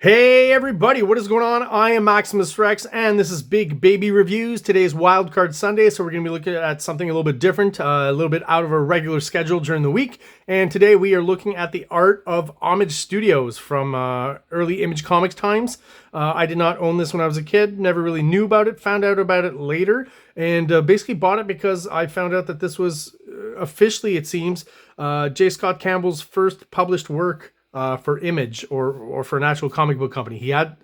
Hey everybody, what is going on? I am Maximus Rex and this is Big Baby Reviews. Today's Wildcard Sunday, so we're going to be looking at something a little bit different, a little bit out of our regular schedule during the week. And today we are looking at the Art of Homage Studios from early Image Comics times. I did not own this when I was a kid, never really knew about it, found out about it later, and basically bought it because I found out that this was officially, it seems, J. Scott Campbell's first published work for Image or for an actual comic book company. He had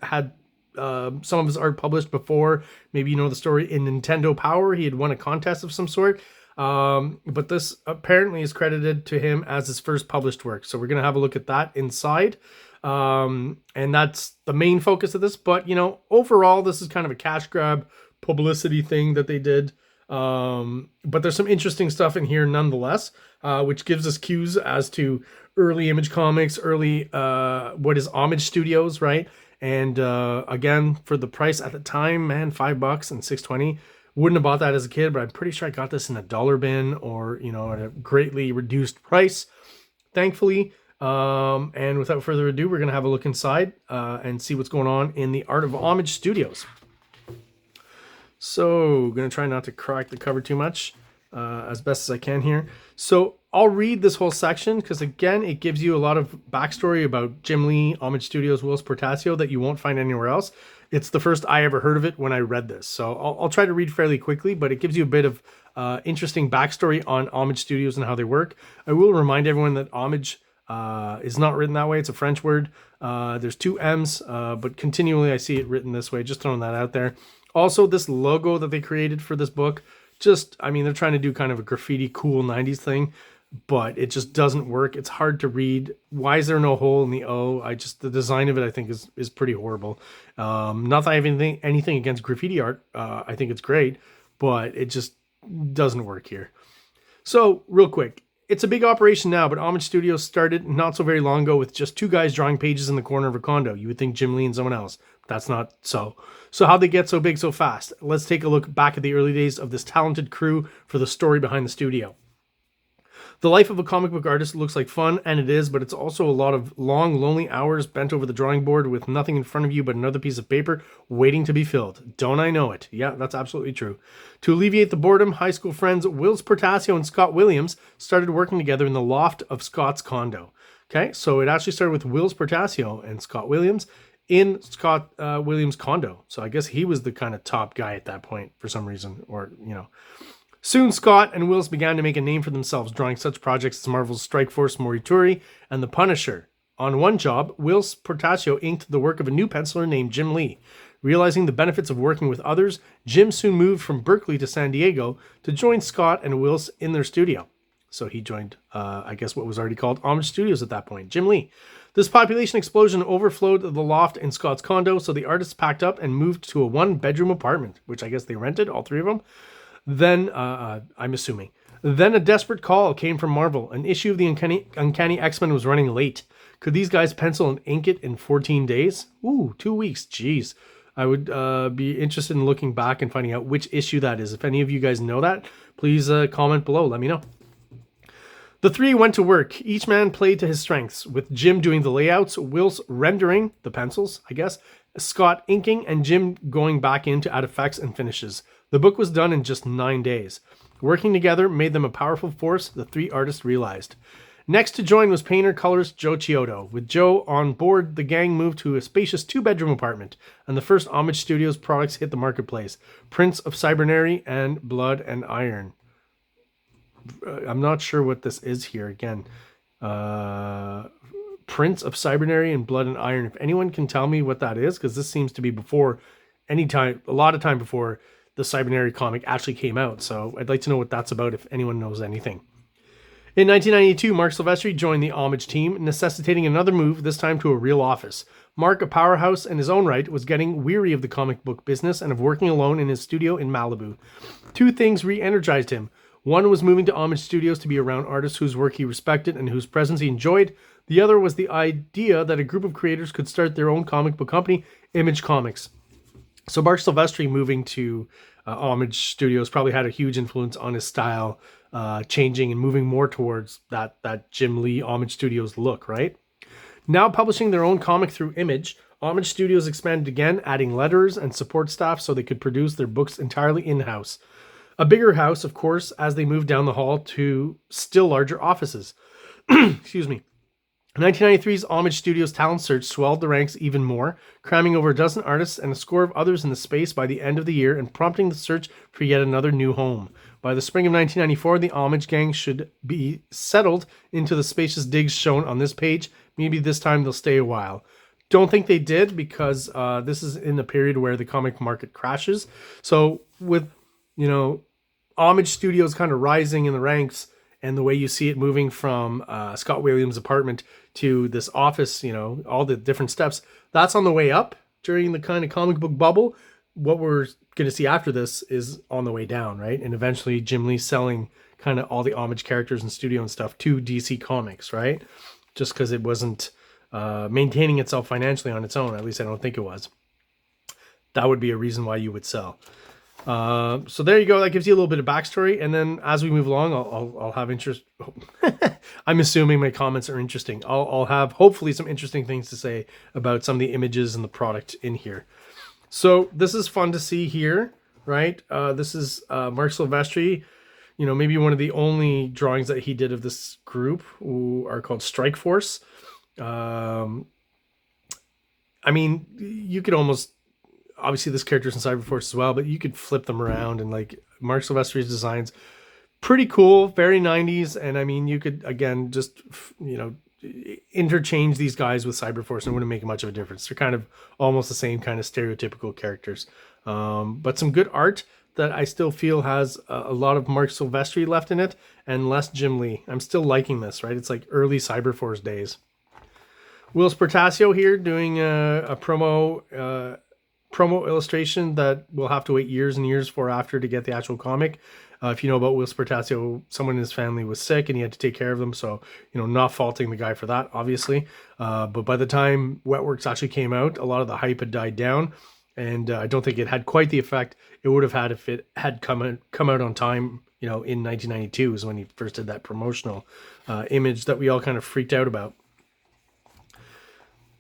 some of his art published before. Maybe you know the story in Nintendo Power. He had won a contest of some sort. But this apparently is credited to him as his first published work. So we're going to have a look at that inside. And that's the main focus of this. But, you know, overall, this is kind of a cash grab publicity thing that they did. But there's some interesting stuff in here nonetheless, which gives us cues as to early Image Comics, early what is Homage Studios, right? And again, for the price at the time, man, $5 and $6.20. Wouldn't have bought that as a kid, but I'm pretty sure I got this in a dollar bin or, you know, at a greatly reduced price, thankfully. And without further ado, we're going to have a look inside and see what's going on in the Art of Homage Studios. So, going to try not to crack the cover too much as best as I can here. So, I'll read this whole section because, again, it gives you a lot of backstory about Jim Lee, Homage Studios, Whilce Portacio that you won't find anywhere else. It's the first I ever heard of it when I read this. So, I'll try to read fairly quickly, but it gives you a bit of interesting backstory on Homage Studios and how they work. I will remind everyone that Homage is not written that way. It's a French word. There's two M's, but continually I see it written this way. Just throwing that out there. Also, this logo that they created for this book, just, I mean, they're trying to do kind of a graffiti cool 90s thing, but it just doesn't work. It's hard to read. Why is there no hole in the O? The design of it, I think, is pretty horrible. Not that I have anything against graffiti art. I think it's great, but it just doesn't work here. So, real quick. It's a big operation now, but Homage Studios started not so very long ago with just two guys drawing pages in the corner of a condo. You would think Jim Lee and someone else. But that's not so. So how'd they get so big so fast? Let's take a look back at the early days of this talented crew for the story behind the studio. The life of a comic book artist looks like fun, and it is, but it's also a lot of long, lonely hours bent over the drawing board with nothing in front of you but another piece of paper waiting to be filled. Don't I know it? Yeah, that's absolutely true. To alleviate the boredom, high school friends Whilce Portacio and Scott Williams started working together in the loft of Scott's condo. Okay, so it actually started with Whilce Portacio and Scott Williams in Scott Williams' condo. So I guess he was the kind of top guy at that point for some reason, or, you know. Soon, Scott and Whilce began to make a name for themselves, drawing such projects as Marvel's Strike Force Morituri and The Punisher. On one job, Whilce Portacio inked the work of a new penciler named Jim Lee. Realizing the benefits of working with others, Jim soon moved from Berkeley to San Diego to join Scott and Whilce in their studio. So he joined, I guess, what was already called Homage Studios at that point, Jim Lee. This population explosion overflowed the loft in Scott's condo, so the artists packed up and moved to a one-bedroom apartment, which I guess they rented, all three of them. Then, I'm assuming. Then a desperate call came from Marvel. An issue of the Uncanny X-Men was running late. Could these guys pencil and ink it in 14 days? Ooh, 2 weeks. Jeez. I would be interested in looking back and finding out which issue that is. If any of you guys know that, please comment below. Let me know. The three went to work. Each man played to his strengths, with Jim doing the layouts, Whilce rendering, the pencils, I guess, Scott inking, and Jim going back in to add effects and finishes. The book was done in just 9 days. Working together made them a powerful force, the three artists realized. Next to join was painter-colorist Joe Chiodo. With Joe on board, the gang moved to a spacious two-bedroom apartment, and the first Homage Studios products hit the marketplace. Prince of Cybernary and Blood and Iron. I'm not sure what this is here again. Prince of Cybernary and Blood and Iron. If anyone can tell me what that is, because this seems to be before a lot of time before the Cybernary comic actually came out. So I'd like to know what that's about if anyone knows anything. In 1992, Mark Silvestri joined the Homage team, necessitating another move, this time to a real office. Mark, a powerhouse in his own right, was getting weary of the comic book business and of working alone in his studio in Malibu. Two things re-energized him. One was moving to Homage Studios to be around artists whose work he respected and whose presence he enjoyed. The other was the idea that a group of creators could start their own comic book company, Image Comics. So Mark Silvestri moving to Homage Studios probably had a huge influence on his style changing and moving more towards that Jim Lee Homage Studios look, right? Now publishing their own comic through Image, Homage Studios expanded again, adding letters and support staff so they could produce their books entirely in-house. A bigger house, of course, as they moved down the hall to still larger offices. Excuse me. 1993's Homage Studios talent search swelled the ranks even more, cramming over a dozen artists and a score of others in the space by the end of the year and prompting the search for yet another new home. By the spring of 1994, the Homage gang should be settled into the spacious digs shown on this page. Maybe this time they'll stay a while. Don't think they did, because this is in a period where the comic market crashes. So with, Homage Studios kind of rising in the ranks, and the way you see it moving from Scott Williams' apartment to this office, all the different steps, that's on the way up during the kind of comic book bubble. What we're going to see after this is on the way down, right? And eventually Jim Lee selling kind of all the Homage characters and studio and stuff to DC Comics, right? Just because it wasn't maintaining itself financially on its own. At least I don't think it was. That would be a reason why you would sell. So there you go. That gives you a little bit of backstory. And then as we move along, I'll have interest. I'm assuming my comments are interesting. I'll have hopefully some interesting things to say about some of the images and the product in here. So this is fun to see here, right? This is Mark Silvestri. Maybe one of the only drawings that he did of this group, who are called Strike Force. I mean, you could almost, obviously this character's in Cyberforce as well, but you could flip them around, and like Mark Silvestri's designs, pretty cool, very 90s. And I mean, you could, again, just, interchange these guys with Cyberforce and it wouldn't make much of a difference. They're kind of almost the same kind of stereotypical characters. But some good art that I still feel has a lot of Mark Silvestri left in it and less Jim Lee. I'm still liking this, right? It's like early Cyberforce days. Will Spartasio here doing a promo illustration that we'll have to wait years and years for after to get the actual comic. If you know about Will Spartasio, someone in his family was sick and he had to take care of them. So, not faulting the guy for that, obviously. But by the time Wetworks actually came out, a lot of the hype had died down. And I don't think it had quite the effect it would have had if it had come out on time, in 1992 is when he first did that promotional image that we all kind of freaked out about.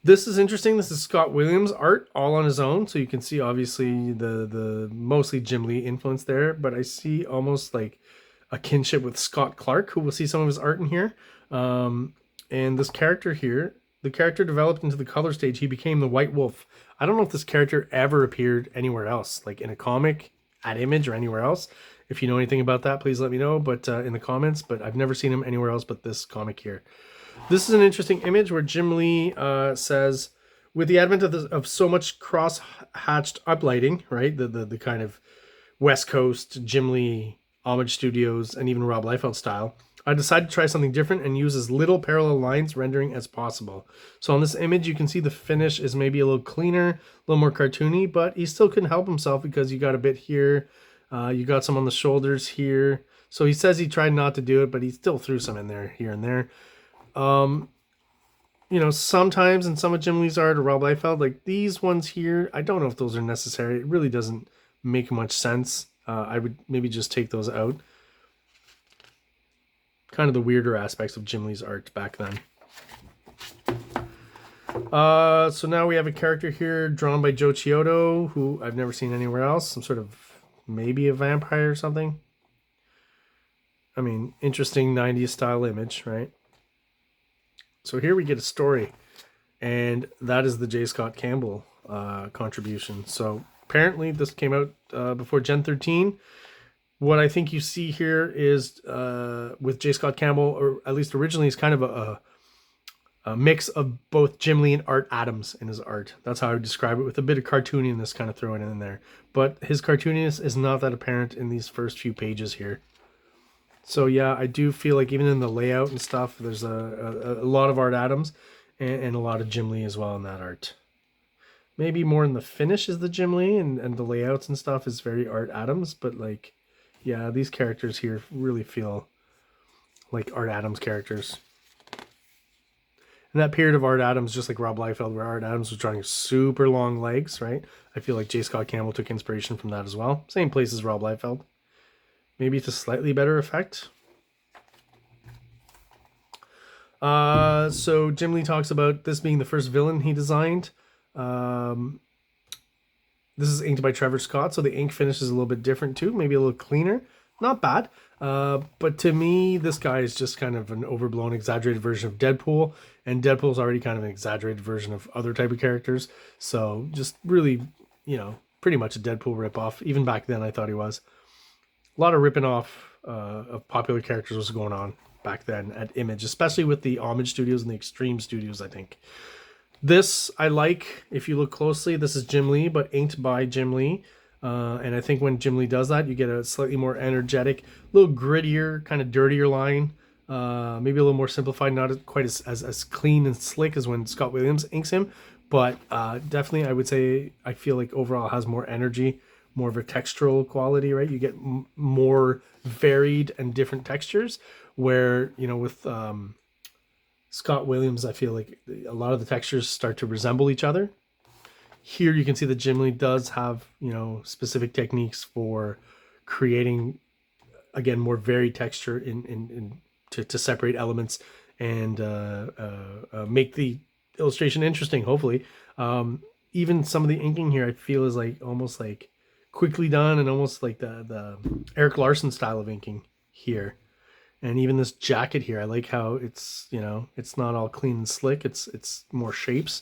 This is interesting. This is Scott Williams art all on his own. So you can see obviously the mostly Jim Lee influence there, but I see almost like a kinship with Scott Clark, who will see some of his art in here. And this character here, the character developed into the color stage. He became the White Wolf. I don't know if this character ever appeared anywhere else, like in a comic, at Image, or anywhere else. If you know anything about that, please let me know, but in the comments. But I've never seen him anywhere else but this comic here. This is an interesting image where Jim Lee says, with the advent of so much cross-hatched uplighting, right? The kind of West Coast, Jim Lee, Homage Studios, and even Rob Liefeld style, I decided to try something different and use as little parallel lines rendering as possible. So on this image, you can see the finish is maybe a little cleaner, a little more cartoony, but he still couldn't help himself because you got a bit here, you got some on the shoulders here. So he says he tried not to do it, but he still threw some in there, here and there. Sometimes in some of Jim Lee's art or Rob Liefeld, like these ones here, I don't know if those are necessary. It really doesn't make much sense. I would maybe just take those out. Kind of the weirder aspects of Jim Lee's art back then. So now we have a character here drawn by Joe Chiodo, who I've never seen anywhere else. Some sort of maybe a vampire or something. I mean, interesting 90s style image, right? So here we get a story, and that is the J. Scott Campbell contribution. So apparently this came out before Gen 13. What I think you see here is with J. Scott Campbell, or at least originally, is kind of a mix of both Jim Lee and Art Adams in his art. That's how I would describe it, with a bit of cartooniness kind of thrown in there. But his cartooniness is not that apparent in these first few pages here. So yeah, I do feel like even in the layout and stuff, there's a lot of Art Adams and a lot of Jim Lee as well in that art. Maybe more in the finish is the Jim Lee, and the layouts and stuff is very Art Adams, but like, yeah, these characters here really feel like Art Adams characters. And that period of Art Adams, just like Rob Liefeld, where Art Adams was drawing super long legs, right? I feel like J. Scott Campbell took inspiration from that as well. Same place as Rob Liefeld. Maybe it's a slightly better effect. So Jim Lee talks about this being the first villain he designed. This is inked by Trevor Scott, so the ink finish is a little bit different too, maybe a little cleaner. Not bad, but to me, this guy is just kind of an overblown, exaggerated version of Deadpool, and Deadpool's already kind of an exaggerated version of other type of characters. So just really, pretty much a Deadpool ripoff. Even back then, I thought he was. A lot of ripping off of popular characters was going on back then at Image, especially with the Homage Studios and the Extreme Studios, I think. This I like. If you look closely, this is Jim Lee, but inked by Jim Lee. And I think when Jim Lee does that, you get a slightly more energetic, a little grittier, kind of dirtier line. Maybe a little more simplified, not quite as clean and slick as when Scott Williams inks him. But definitely, I would say, I feel like overall has more energy, more of a textural quality, right? You get more varied and different textures, where, with Scott Williams, I feel like a lot of the textures start to resemble each other. Here you can see that Jim Lee does have, specific techniques for creating, again, more varied texture to separate elements and make the illustration interesting, hopefully. Even some of the inking here, I feel, is like almost like quickly done, and almost like the Eric Larson style of inking here. And even this jacket here, I like how it's, it's not all clean and slick. It's more shapes.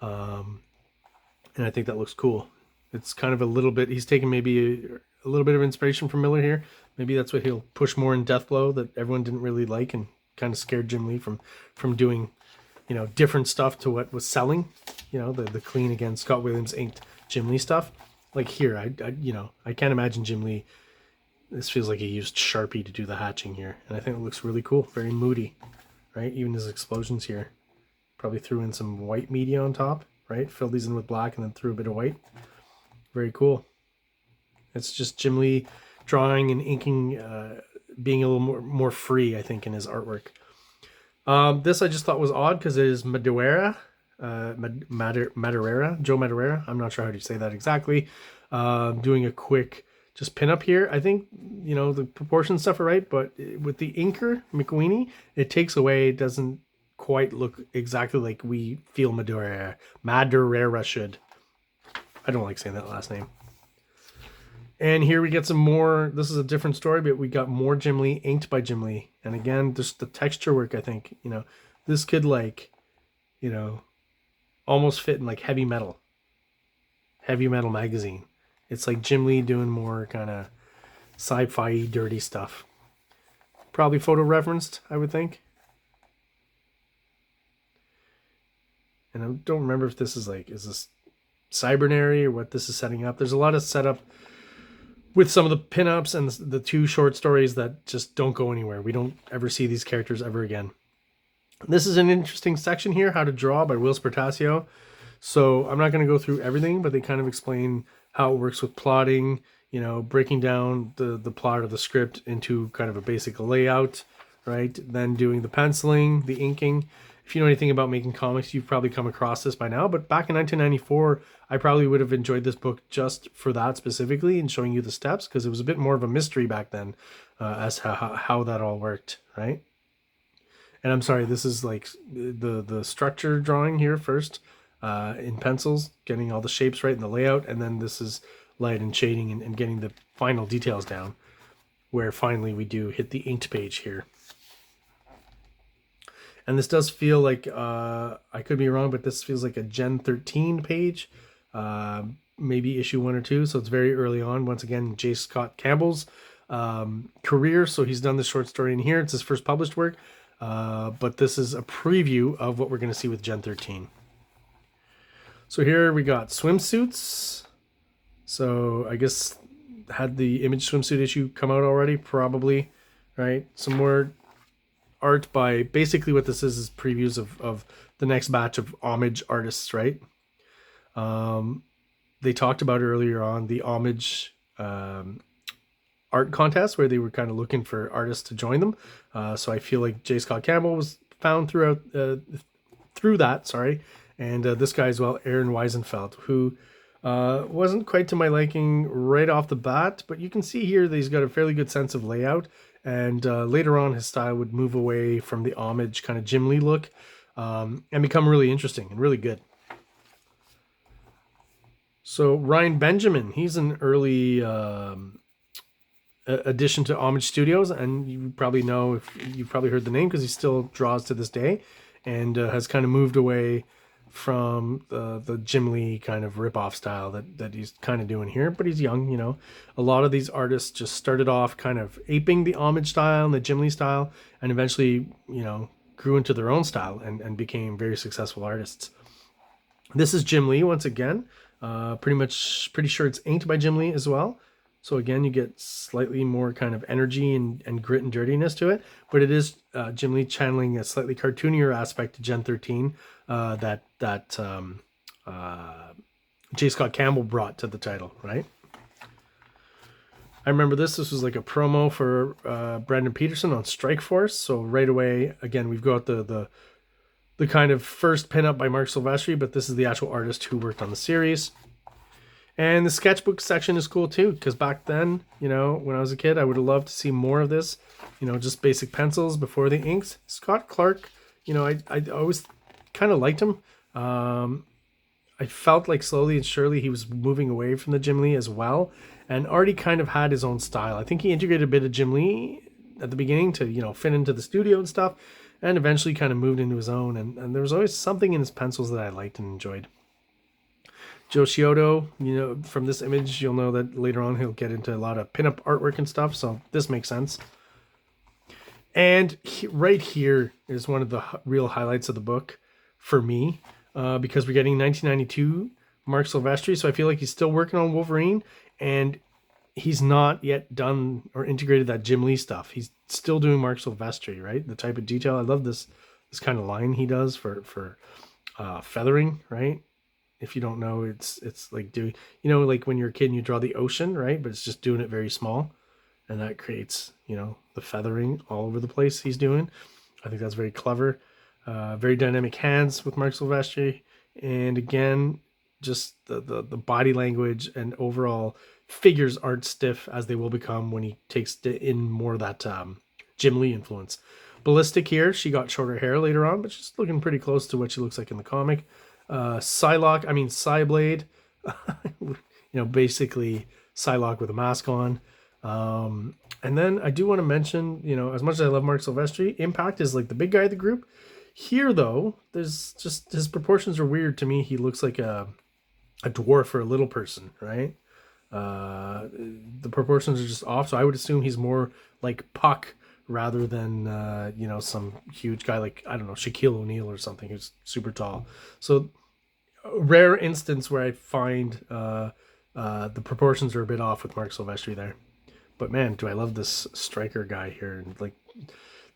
And I think that looks cool. It's kind of a little bit, he's taking maybe a little bit of inspiration from Miller here. Maybe that's what he'll push more in Deathblow, that everyone didn't really like and kind of scared Jim Lee from doing, different stuff to what was selling. The clean, again, Scott Williams inked Jim Lee stuff. Like here, I can't imagine Jim Lee. This feels like he used Sharpie to do the hatching here. And I think it looks really cool. Very moody, right? Even his explosions here. Probably threw in some white media on top, right? Filled these in with black and then threw a bit of white. Very cool. It's just Jim Lee drawing and inking, being a little more free, I think, in his artwork. This I just thought was odd because it is Madureira. Madureira. Joe Madureira. I'm not sure how to say that exactly. Doing a quick just pin up here. I think, the proportion stuff are right, but with the inker, McWeeny, it takes away, it doesn't quite look exactly like we feel Madureira should. I don't like saying that last name. And here we get some more, this is a different story, but we got more Jim Lee inked by Jim Lee. And again, just the texture work, I think, this could almost fit in like Heavy Metal magazine. It's like Jim Lee doing more kind of sci-fi dirty stuff. Probably photo referenced, I would think. And I don't remember if this is this Cybernary or what this is setting up. There's a lot of setup with some of the pinups and the two short stories that just don't go anywhere. We don't ever see these characters ever again. This is an interesting section here, How to Draw by Will Spartasio. So I'm not going to go through everything, but they kind of explain how it works with plotting, breaking down the plot of the script into kind of a basic layout, right? Then doing the penciling, the inking. If you know anything about making comics, you've probably come across this by now. But back in 1994, I probably would have enjoyed this book just for that specifically and showing you the steps, because it was a bit more of a mystery back then as to how that all worked, right? And I'm sorry, this is like the structure drawing here first in pencils, getting all the shapes right in the layout. And then this is light and shading and getting the final details down, where finally we do hit the inked page here. And this does feel like, I could be wrong, but this feels like a Gen 13 page, maybe issue 1 or 2. So it's very early on. Once again, J. Scott Campbell's career. So he's done this short story in here. It's his first published work. But this is a preview of what we're going to see with Gen 13. So here we got swimsuits. So I guess had the Image swimsuit issue come out already? Probably, right? Some more art by, basically what this is previews of the next batch of homage artists, right? They talked about earlier on the homage art contest where they were kind of looking for artists to join them. So I feel like J. Scott Campbell was found through that, and this guy as well, Aaron Weisenfeld, who wasn't quite to my liking right off the bat, but you can see here that he's got a fairly good sense of layout. And later on, his style would move away from the homage kind of Jim Lee look and become really interesting and really good. So Ryan Benjamin, he's an early addition to Homage Studios, and you probably know, if you've probably heard the name, because he still draws to this day, and has kind of moved away from the Jim Lee kind of rip-off style that he's kind of doing here. But he's young, you know. A lot of these artists just started off kind of aping the Homage style and the Jim Lee style, and eventually, you know, grew into their own style and became very successful artists. This is Jim Lee once again. Pretty sure it's inked by Jim Lee as well. So again, you get slightly more kind of energy and grit and dirtiness to it, but it is Jim Lee channeling a slightly cartoonier aspect to Gen 13 that J. Scott Campbell brought to the title, right? I remember this was like a promo for Brandon Peterson on Strike Force. So right away, again, we've got the kind of first pinup by Mark Silvestri, but this is the actual artist who worked on the series. And the sketchbook section is cool too, because back then, you know, when I was a kid, I would have loved to see more of this, you know, just basic pencils before the inks. Scott Clark, you know, I always kind of liked him. I felt like slowly and surely he was moving away from the Jim Lee as well, and already kind of had his own style. I think he integrated a bit of Jim Lee at the beginning to, you know, fit into the studio and stuff, and eventually kind of moved into his own. And there was always something in his pencils that I liked and enjoyed. Joe Scioto, you know, from this image, you'll know that later on he'll get into a lot of pinup artwork and stuff, so this makes sense. And right here is one of the real highlights of the book for me, because we're getting 1992 Mark Silvestri, so I feel like he's still working on Wolverine, and he's not yet done or integrated that Jim Lee stuff. He's still doing Mark Silvestri, right? The type of detail. I love this kind of line he does for feathering, right? If you don't know, it's like doing, you know, like when you're a kid and you draw the ocean, right? But it's just doing it very small, and that creates, you know, the feathering all over the place he's doing. I think that's very clever. Very dynamic hands with Mark Silvestri, and again, just the body language and overall figures aren't stiff as they will become when he takes in more of that Jim Lee influence. Ballistic here, she got shorter hair later on, but she's looking pretty close to what she looks like in the comic. Psyblade, you know, basically Psylocke with a mask on. And then I do want to mention, you know, as much as I love Mark Silvestri, Impact is like the big guy of the group. Here, though, there's just, his proportions are weird to me. He looks like a dwarf or a little person, right? The proportions are just off, so I would assume he's more like Puck rather than, you know, some huge guy like, I don't know, Shaquille O'Neal or something who's super tall. So a rare instance where I find the proportions are a bit off with Mark Silvestri there. But man, do I love this striker guy here. And like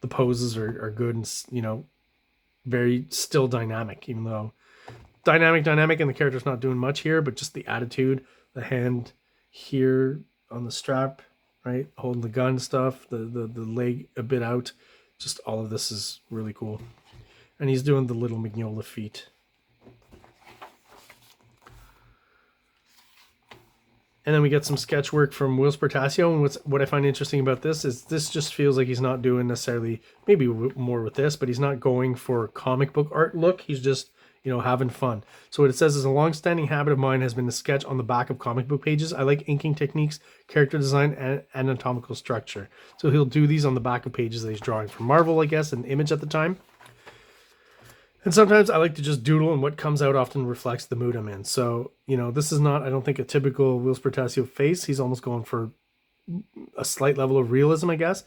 the poses are good and, you know, very still dynamic, even though dynamic and the character's not doing much here, but just the attitude, the hand here on the strap, right, holding the gun stuff, the leg a bit out, just all of this is really cool. And he's doing the little Mignola feet. And then we get some sketch work from Whilce Portacio, and what I find interesting about this is this just feels like he's not doing necessarily, maybe more with this, but he's not going for comic book art look. He's just, you know, having fun. So what it says is, a long-standing habit of mine has been to sketch on the back of comic book pages. I like inking techniques, character design, and anatomical structure. So he'll do these on the back of pages that he's drawing for Marvel, I guess, and Image at the time. And sometimes I like to just doodle, and what comes out often reflects the mood I'm in. So, you know, this is not, I don't think, a typical Whilce Portacio face. He's almost going for a slight level of realism, I guess.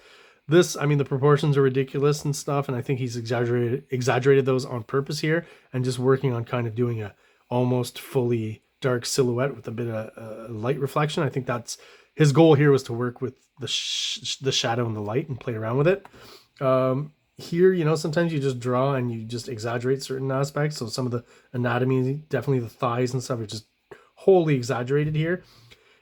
This, I mean, the proportions are ridiculous and stuff, and I think he's exaggerated those on purpose here, and just working on kind of doing a almost fully dark silhouette with a bit of light reflection. I think that's his goal here, was to work with the shadow and the light and play around with it. Here, you know, sometimes you just draw and you just exaggerate certain aspects. So some of the anatomy, definitely the thighs and stuff, are just wholly exaggerated here.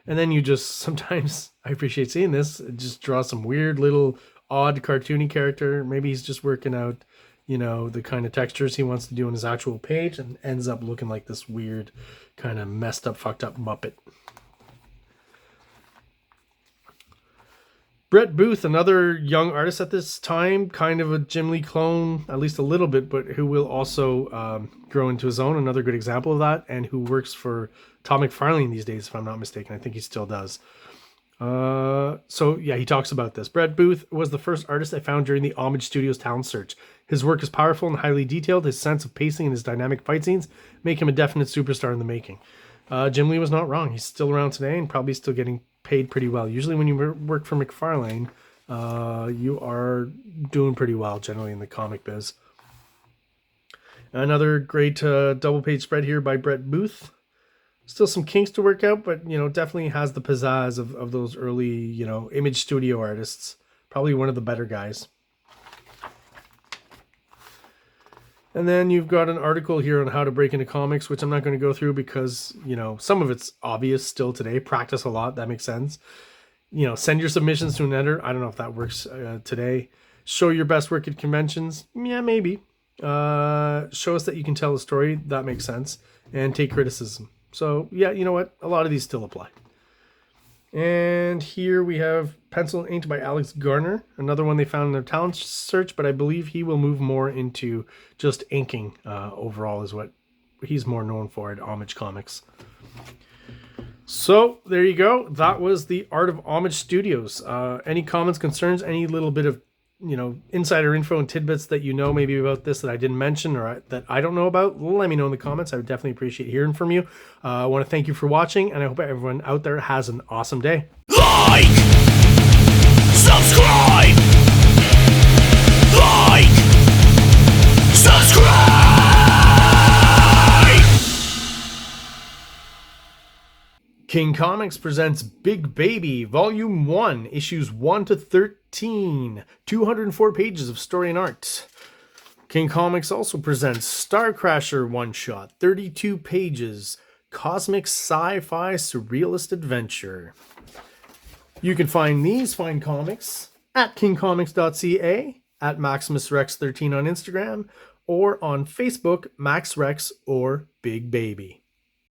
And then you just, sometimes, I appreciate seeing this, just draw some weird little odd cartoony character. Maybe he's just working out, you know, the kind of textures he wants to do on his actual page, and ends up looking like this weird kind of messed up, fucked up Muppet. Brett Booth, another young artist at this time, kind of a Jim Lee clone, at least a little bit, but who will also grow into his own. Another good example of that, and who works for Todd McFarlane these days, if I'm not mistaken. I think he still does. So yeah, he talks about this. Brett Booth was the first artist I found during the Homage Studios talent search. His work is powerful and highly detailed. His sense of pacing and his dynamic fight scenes make him a definite superstar in the making. Jim Lee was not wrong. He's still around today and probably still getting paid pretty well. Usually when you work for McFarlane, you are doing pretty well generally in the comic biz. Another great double page spread here by Brett Booth. Still some kinks to work out, but definitely has the pizzazz of those early Image Studio artists. Probably one of the better guys. And then you've got an article here on how to break into comics, which I'm not going to go through because, some of it's obvious still today. Practice a lot. That makes sense. Send your submissions to an editor. I don't know if that works today. Show your best work at conventions. Yeah, maybe. Show us that you can tell a story. That makes sense. And take criticism. So, yeah, you know what? A lot of these still apply. And here we have Pencil and Inked by Alex Garner. Another one they found in their talent search, but I believe he will move more into just inking overall is what he's more known for at Homage Comics. So, there you go. That was the Art of Homage Studios. Any comments, concerns, any little bit of insider info and tidbits that maybe about this that I didn't mention or that I don't know about, let me know in the comments. I would definitely appreciate hearing from you. I want to thank you for watching, and I hope everyone out there has an awesome day. Like, subscribe, like, subscribe. King Comics presents Big Baby, Volume 1, Issues 1 to 13, 204 pages of story and art. King Comics also presents Star Crasher one-shot, 32 pages, cosmic sci-fi surrealist adventure. You can find these fine comics at KingComics.CA, at MaximusRex13 on Instagram, or on Facebook, MaxRex or Big Baby.